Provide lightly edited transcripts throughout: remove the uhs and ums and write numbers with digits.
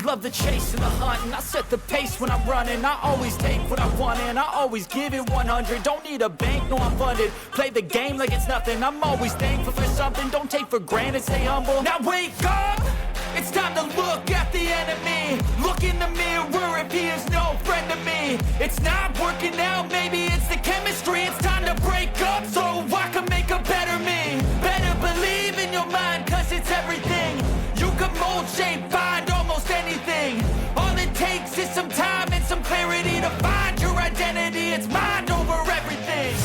love the chase and the hunt, and I set the pace when I'm running. I always take what I want and I always give it 100. Don't need a bank, no I'm funded. Play the game like it's nothing. I'm always thankful for something. Don't take for granted, stay humble. Now wake up, it's time to look at the enemy. Look in the mirror if he is no friend to me. It's not working out, maybe it's the chemistry. It's time to break up so I can make a better me. Better believe in your mind, cause it's everything. You can mold, shape, find almost anything. All it takes is some time and some clarity to find your identity. It's mind over everything.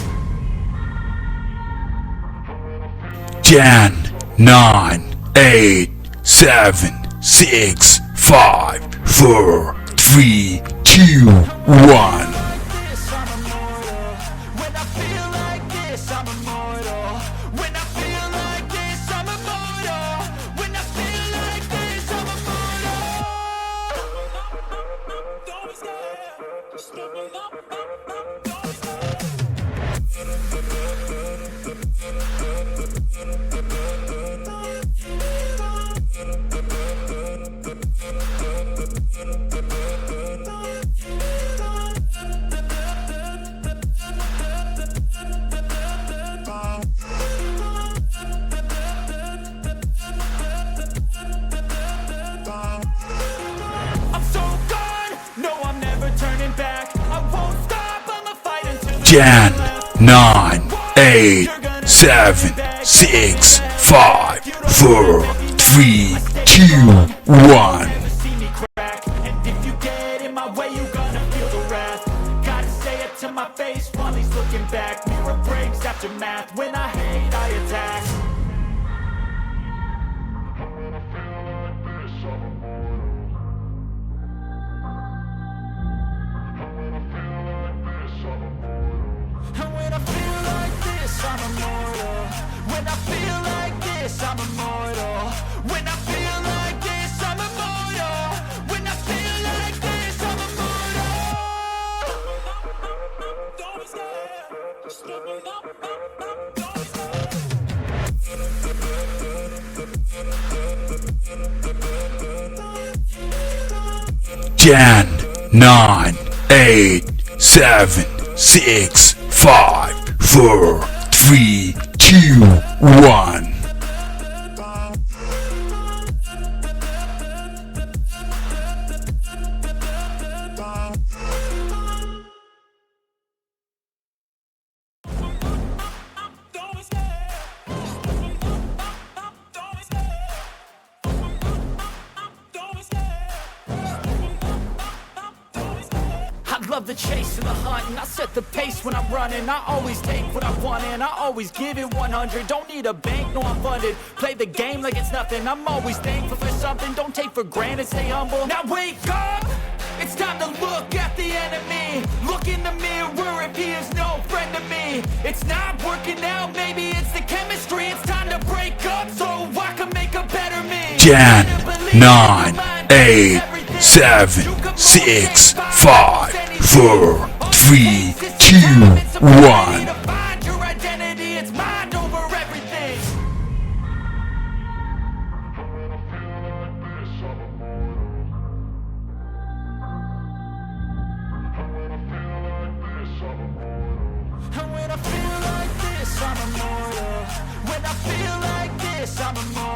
Jan 9, 8, 7, 6, 5, 4, 3, 2, 1. Jan 9, 8, 7, 6, 5, 4, 3, 2, 1. And if you get in my way, you gonna feel the wrath. Gotta say it to my face while he's looking back. Mirror breaks after math. When I hate, I attack. And when I feel like this, I'm immortal. When I feel like this, I'm immortal. When I feel like this, I'm immortal. When I feel like this, I'm immortal. Don't be scared. Just give me up. Don't be scared. Jan 9, 8, 7, 6, 5, 4, 3, 2, 1. I love the chase and the hunt, and I set the pace when I'm running. I always take what I want and I always give it 100. Don't need a bank, no I'm funded. Play the game like it's nothing. I'm always thankful for something. Don't take for granted, stay humble. Now wake up, it's time to look at the enemy. Look in the mirror if he is no friend to me. It's not working out, maybe it's the chemistry. It's time to break up so I can make a better me. Jan 9, 8, 7, 6, 5, 4, 3, 2, 1. Find your identity, it's mind over everything. And when I feel like this, I'm immortal. When I feel like this, I'm immortal.